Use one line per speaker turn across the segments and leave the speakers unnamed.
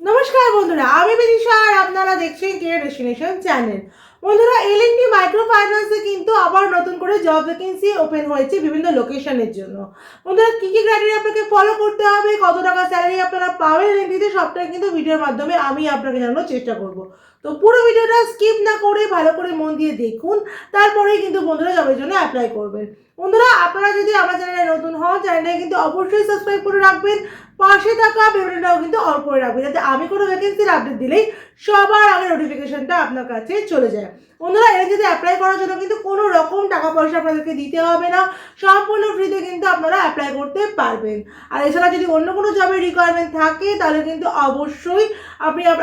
নমস্কার বন্ধুরা, আমি বিদিশা আর আপনারা দেখছেন কেয়ার ডেস্টিনেশন চ্যানেল। বন্ধুরা, এলএনটি মাইক্রো ফাইন্যান্সে কিন্তু আবার নতুন করে জব ভ্যাকেন্সি ওপেন হয়েছে বিভিন্ন লোকেশনের জন্য। বন্ধুরা, কী কী ক্রাইটেরিয়া আপনাকে ফলো করতে হবে, কত টাকা স্যালারি আপনারা পাবেন এলএনটিতে, সবটাই কিন্তু ভিডিওর মাধ্যমে আমি আপনাকে জানানোর চেষ্টা করব। তো পুরো ভিডিওটা স্কিপ না করে ভালো করে মন দিয়ে দেখুন, তারপরেই কিন্তু বন্ধুরা জবের জন্য অ্যাপ্লাই করবেন। বন্ধুরা, আপনারা যদি আমার চ্যানেলে নতুন হন, চ্যানেলটাকে কিন্তু অবশ্যই সাবস্ক্রাইব করে রাখবেন, পাশে থাকা বেলটাও কিন্তু অন করে রাখবেন, যাতে আমি কোনো ভ্যাকেন্সির আপডেট দিলেই সবার আগে নোটিফিকেশনটা আপনার কাছে চলে যায়। বন্ধুরা, এর যদি অ্যাপ্লাই করার জন্য কিন্তু কোনো রকম টাকা পয়সা আপনাদেরকে দিতে হবে না, সম্পূর্ণ ফ্রিতে কিন্তু আপনারা অ্যাপ্লাই করতে পারবেন। আর এছাড়া যদি অন্য কোনো জবের রিকোয়ারমেন্ট থাকে তাহলে কিন্তু অবশ্যই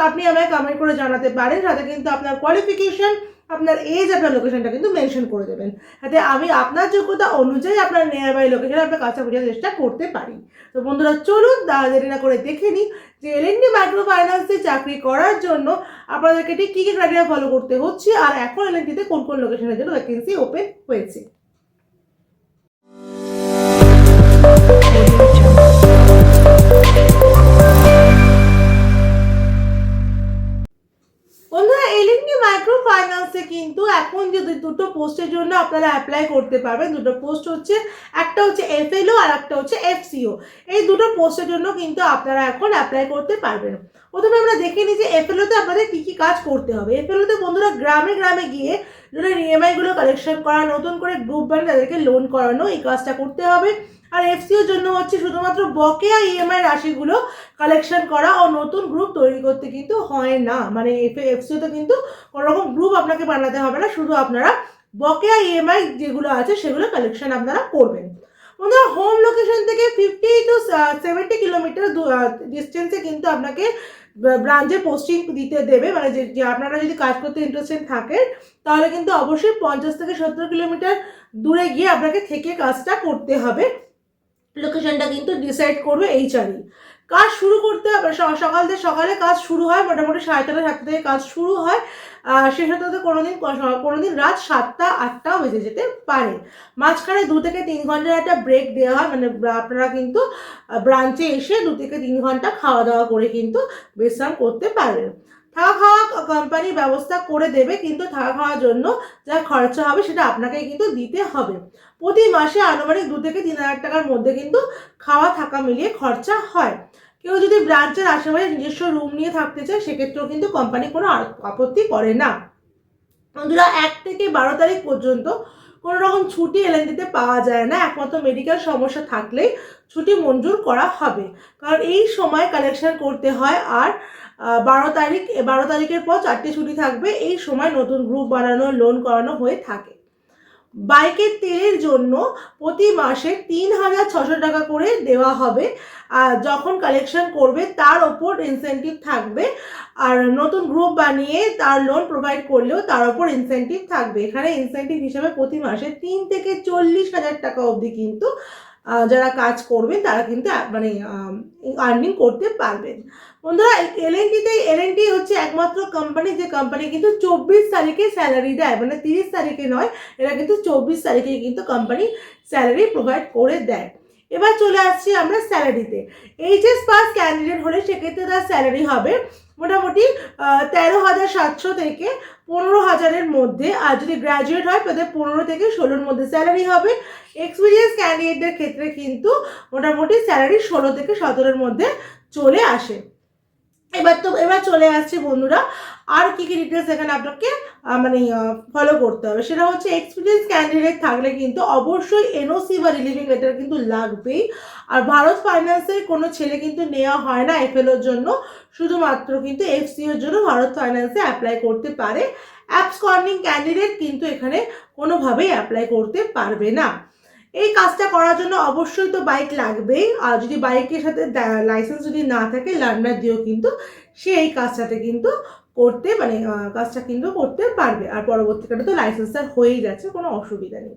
আপনি আমায় কমেন্ট করে জানাতে পারেন, সাথে কিন্তু আপনার কোয়ালিফিকেশন, আপনার এজ, আপনার লোকেশনটা কিন্তু মেনশন করে দেবেন, যাতে আমি আপনার যোগ্যতা অনুযায়ী আপনার নিয়ার বাই লোকেশনে আপনার কাছে বোঝার চেষ্টা করতে পারি। তো বন্ধুরা, চলুন দেরি না করে দেখে নিই যে এলএনটি মাইক্রো ফাইন্যান্সে চাকরি করার জন্য আপনাদেরকে ঠিক কী কী ক্রাইটেরিয়া ফলো করতে হচ্ছে, আর এখন এলএনটিতে কোন কোন লোকেশনের জন্য ভ্যাকেন্সি ওপেন হয়েছে। বন্ধুরা, এলএনটি মাইক্রো ফাইন্যান্সে কিন্তু এখন যে দুটো পোস্টের জন্য আপনারা অ্যাপ্লাই করতে পারবেন। দুটো পোস্ট হচ্ছে, একটা হচ্ছে এফএলও আর একটা হচ্ছে এফসিও। এই দুটো পোস্টের জন্য কিন্তু আপনারা এখন অ্যাপ্লাই করতে পারবেন। প্রথমে আমরা দেখে নিই যে এফএলওতে আপনাদের কী কী কাজ করতে হবে। এফএলওতে বন্ধুরা গ্রামে গ্রামে গিয়ে যারা ইএমআইগুলো কালেকশন করা, নতুন করে গ্রুপ বানিয়ে তাদেরকে লোন করানো, এই কাজটা করতে হবে। আর এফসিওর জন্য হচ্ছে শুধুমাত্র বকেয়া ইএমআই রাশিগুলো কালেকশন করা ও নতুন গ্রুপ তৈরি করতে কিন্তু হয় না। মানে এফসিওতে কিন্তু কোনো রকম গ্রুপ আপনাকে বানাতে হবে না, শুধু আপনারা বকেয়া ইএমআই যেগুলো আছে সেগুলো কালেকশন আপনারা করবেন। বন্ধুরা, হোম লোকেশন থেকে 50 to 70 কিলোমিটার ডিস্টেন্সে কিন্তু আপনাকে ব্রাঞ্চে পোস্টিং দিতে দেবে। মানে যে আপনারা যদি কাজ করতে ইন্টারেস্টেড থাকেন তাহলে কিন্তু অবশ্যই 50 থেকে 70 কিলোমিটার দূরে গিয়ে আপনাকে থেকে কাজটা করতে হবে। লোকেশনটা কিন্তু ডিসাইড করবে এইচআরই। কাজ শুরু করতে হবে সকালে কাজ শুরু হয় মোটামুটি 7:30 থেকে কাজ শুরু হয়, শেষ হতে হতে কোনোদিন রাত 7টা-8টাও বেজে যেতে পারে। মাঝখানে 2 থেকে 3 ঘন্টার একটা ব্রেক দেওয়া হয়। মানে আপনারা কিন্তু ব্রাঞ্চে এসে 2 থেকে 3 ঘন্টা খাওয়া দাওয়া করে কিন্তু বিশ্রাম করতে পারবেন। থাকা খাওয়া কোম্পানি ব্যবস্থা করে দেবে, কিন্তু থাকা খাওয়ার জন্য যা খরচা হবে সেটা আপনাকেই কিন্তু দিতে হবে। প্রতি মাসে আনুমানিক 2 থেকে 3,000 টাকার মধ্যে কিন্তু খাওয়া থাকা মিলিয়ে খরচা হয়। কেউ যদি ব্রাঞ্চের আশেপাশে নিজস্ব রুম নিয়ে থাকতে চায় সেক্ষেত্রেও কিন্তু কোম্পানি কোনো আপত্তি করে না। বন্ধুরা, 1 থেকে 12 তারিখ পর্যন্ত কোনো রকম ছুটি এলএনটিতে পাওয়া যায় না, একমাত্র মেডিকেল সমস্যা থাকলেই ছুটি মঞ্জুর করা হবে। কারণ এই সময় কালেকশন করতে হয়। আর 12 তারিখের পর 4টে ছুটি থাকবে। এই সময় নতুন গ্রুপ বানানো, লোন করানো হয়ে থাকে। বাইকের তেলের জন্য প্রতি মাসে 3,600 টাকা করে দেওয়া হবে। আর যখন কালেকশন করবে তার ওপর ইনসেন্টিভ থাকবে। আর নতুন গ্রুপ বানিয়ে তার লোন প্রোভাইড করলেও তার ওপর ইনসেন্টিভ থাকবে। এখানে ইনসেন্টিভ হিসাবে প্রতি মাসে 3 থেকে 40,000 টাকা অবধি কিন্তু যারা কাজ করবেন তারা কিন্তু মানে আর্নিং করতে পারবেন। বন্ধুরা, এলএনটি হচ্ছে একমাত্র কোম্পানি যে কোম্পানি কিন্তু 24 তারিখে স্যালারি দেয়। মানে 30 তারিখে নয়, এরা কিন্তু 24 তারিখে কিন্তু কোম্পানি স্যালারি প্রোভাইড করে দেয়। এবার চলে আসছি আমরা স্যালারিতে। এইচএস পাস ক্যান্ডিডেট হলে সেক্ষেত্রে তার স্যালারি হবে মোটামুটি 13,700 থেকে 15,000-এর মধ্যে। আর যদি গ্র্যাজুয়েট হয় তাদের 15 থেকে 16-র মধ্যে স্যালারি হবে। এক্সপিরিয়েন্স ক্যান্ডিডেটদের ক্ষেত্রে কিন্তু মোটামুটি স্যালারি 16 থেকে 17-এর মধ্যে চলে আসে। এবার চলে আসছে বন্ধুরা, আর কি কি ডিটেলস এখানে আপনাকে মানে ফলো করতে হবে। সেটা হচ্ছে, এক্সপিরিয়েন্স ক্যান্ডিডেট থাকলে কিন্তু অবশ্যই এনওসি বা রিলিভিং লেটার কিন্তু লাগবেই। আর ভারত ফাইন্যান্সের কোনো ছেলে কিন্তু নেওয়া হয় না এফএলওর জন্য, শুধুমাত্র কিন্তু এফসিওর জন্য ভারত ফাইন্যান্সে অ্যাপ্লাই করতে পারে। অ্যাবসকন্ডিং ক্যান্ডিডেট কিন্তু এখানে কোনোভাবেই অ্যাপ্লাই করতে পারবে না। এই কাজটা করার জন্য অবশ্যই তো বাইক লাগবেই। আর যদি বাইকের সাথে লাইসেন্স যদি না থাকে, লার্নার দিয়েও কিন্তু সে এই কাজটাতে কিন্তু কাজটা কিন্তু করতে পারবে। আর পরবর্তীকালে তো লাইসেন্সার হয়েই যাচ্ছে, কোনো অসুবিধা নেই।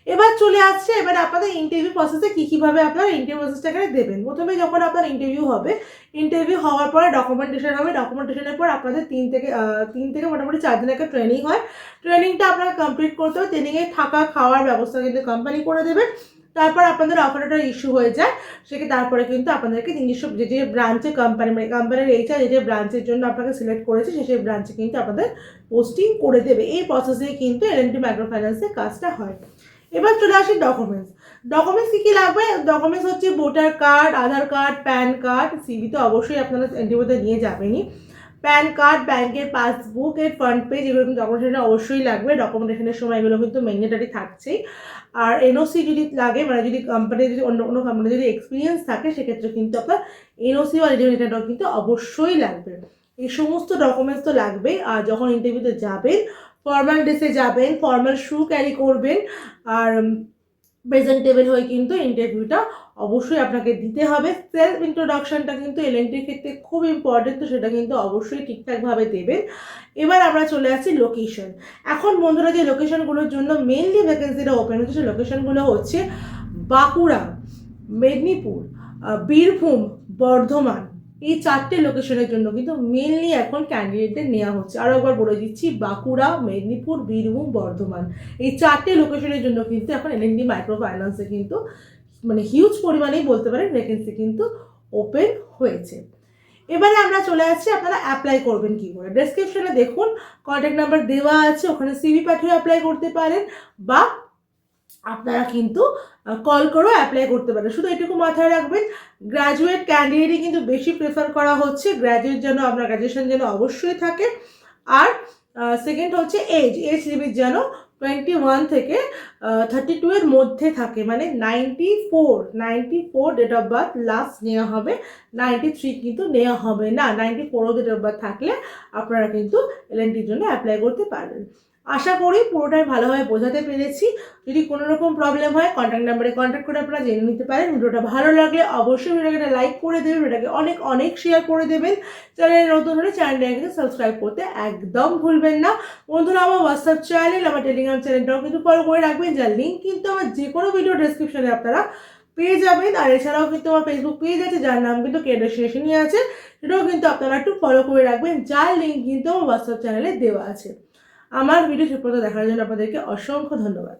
এবার চলে আসছে, এবার আপনাদের ইন্টারভিউ প্রসেসে কীভাবে আপনারা ইন্টারভিউ প্রসেসটা এখানে দেবেন। প্রথমে যখন আপনার ইন্টারভিউ হবে, ইন্টারভিউ হওয়ার পরে ডকুমেন্টেশন হবে। ডকুমেন্টেশনের পর আপনাদের 3 থেকে মোটামুটি 4 দিন একটা ট্রেনিং হয়। ট্রেনিংটা আপনারা কমপ্লিট করতে হবে। ট্রেনিংয়ে থাকা খাওয়ার ব্যবস্থা কিন্তু কোম্পানি করে দেবে। তারপর আপনাদের অফারটা ইস্যু হয়ে যায়, সেকে তারপরে কিন্তু আপনাদেরকে নিজস্ব যে ব্রাঞ্চে কোম্পানি মানে কোম্পানির এইচআর যে ব্রাঞ্চের জন্য আপনাকে সিলেক্ট করেছে সেই ব্রাঞ্চে কিন্তু আপনাদের পোস্টিং করে দেবে। এই প্রসেসে কিন্তু এল&টি মাইক্রো ফাইন্যান্সের কাজটা হয়। এবার চলে আসি ডকুমেন্টস কী লাগবে। ডকুমেন্টস হচ্ছে ভোটার কার্ড, আধার কার্ড, প্যান কার্ড, সিভি তো অবশ্যই আপনারা এনটিভিতে নিয়ে যাবেনই, প্যান কার্ড, ব্যাংকের পাসবুক, এর ফ্রন্ট পেজ, এগুলো কিন্তু ডকুমেন্টেশনে অবশ্যই লাগবে। ডকুমেন্টেশনের সময় এগুলো কিন্তু ম্যান্ডেটরি থাকছেই। আর এনওসি যদি লাগে, মানে যদি কোম্পানি যদি অন্য কোনো কোম্পানি যদি এক্সপিরিয়েন্স থাকে, সেক্ষেত্রে কিন্তু আপনার এনওসি বা রেজিস্ট্রেশনটাও কিন্তু অবশ্যই লাগবে। এই সমস্ত ডকুমেন্টস তো লাগবেই। আর যখন ইন্টারভিউতে যাবেন, ফর্মাল ড্রেসে যাবেন, ফর্মাল শু ক্যারি করবেন, আর প্রেজেন্টেবল হয়ে কিন্তু ইন্টারভিউটা অবশ্যই আপনাকে দিতে হবে। সেলফ ইন্ট্রোডাকশনটা কিন্তু এল&টির ক্ষেত্রে খুব ইম্পর্টেন্ট, তো সেটা কিন্তু অবশ্যই ঠিকঠাকভাবে দেবেন। এবার আমরা চলে আসছি লোকেশন। এখন বন্ধুরা যে লোকেশনগুলোর জন্য মেনলি ভ্যাকেন্সিটা ওপেন হচ্ছে, সেই লোকেশনগুলো হচ্ছে বাঁকুড়া, মেদিনীপুর, বীরভূম, বর্ধমান। এই 4টে লোকেশনের জন্য কিন্তু মেনলি এখন ক্যান্ডিডেটদের নেওয়া হচ্ছে। আরও একবার বলে দিচ্ছি, বাঁকুড়া, মেদিনীপুর, বীরভূম, বর্ধমান, এই 4টে লোকেশনের জন্য কিন্তু এখন এল&টি মাইক্রো ফাইন্যান্সে কিন্তু মানে হিউজ পরিমাণেই বলতে পারেন ভ্যাকেন্সি কিন্তু ওপেন হয়েছে। এবারে আমরা চলে আসছি আপনারা অ্যাপ্লাই করবেন কী করে। ডেসক্রিপশনে দেখুন কন্ট্যাক্ট নাম্বার দেওয়া আছে, ওখানে সিভি পাঠিয়ে অ্যাপ্লাই করতে পারেন, বা আপনারা কিন্তু কল করেও অ্যাপ্লাই করতে পারেন। শুধু এটুকু মাথায় রাখবেন, গ্র্যাজুয়েট ক্যান্ডিডেটই কিন্তু বেশি প্রেফার করা হচ্ছে। গ্র্যাজুয়েট যেন আপনার গ্র্যাজুয়েশন যেন অবশ্যই থাকে। আর সেকেন্ড হচ্ছে এজ লিমিট যেন 21 থেকে 32 এর মধ্যে থাকে, মানে 94 ডেট অফ বার্থ লাস্ট নেওয়া হবে, 93 কিন্তু নেওয়া হবে না। 94 ডেট অফ বার্থ থাকলে আপনারা কিন্তু এল&টির জন্য অ্যাপ্লাই করতে পারবেন। আশা করি পুরোটাই ভালোভাবে বোঝাতে পেরেছি। যদি কোনো রকম প্রবলেম হয়, কন্ট্যাক্ট নাম্বারে কন্ট্যাক্ট করে আপনারা জেনে নিতে পারেন। ভিডিওটা ভালো লাগলে অবশ্যই ভিডিওটাকে লাইক করে দেবেন, ভিডিওটাকে অনেক শেয়ার করে দেবেন। চ্যানেলে নতুন হলে চ্যানেলটাকে কিন্তু সাবস্ক্রাইব করতে একদম ভুলবেন না। বন্ধুরা, আমার হোয়াটসঅ্যাপ চ্যানেল, আমার টেলিগ্রাম চ্যানেলটাও কিন্তু ফলো করে রাখবেন, যার লিঙ্ক কিন্তু আমার যে কোনো ভিডিও ডেসক্রিপশনে আপনারা পেয়ে যাবেন। আর এছাড়াও কিন্তু আমার ফেসবুক পেজ আছে, যার নাম কিন্তু কেডেশনই আছে, সেটাও কিন্তু আপনারা একটু ফলো করে রাখবেন, যার লিঙ্ক কিন্তু আমার হোয়াটসঅ্যাপ চ্যানেলে দেওয়া আছে। আমার ভিডিও শেষ পর্যন্ত দেখার জন্য আপনাদেরকে অসংখ্য ধন্যবাদ।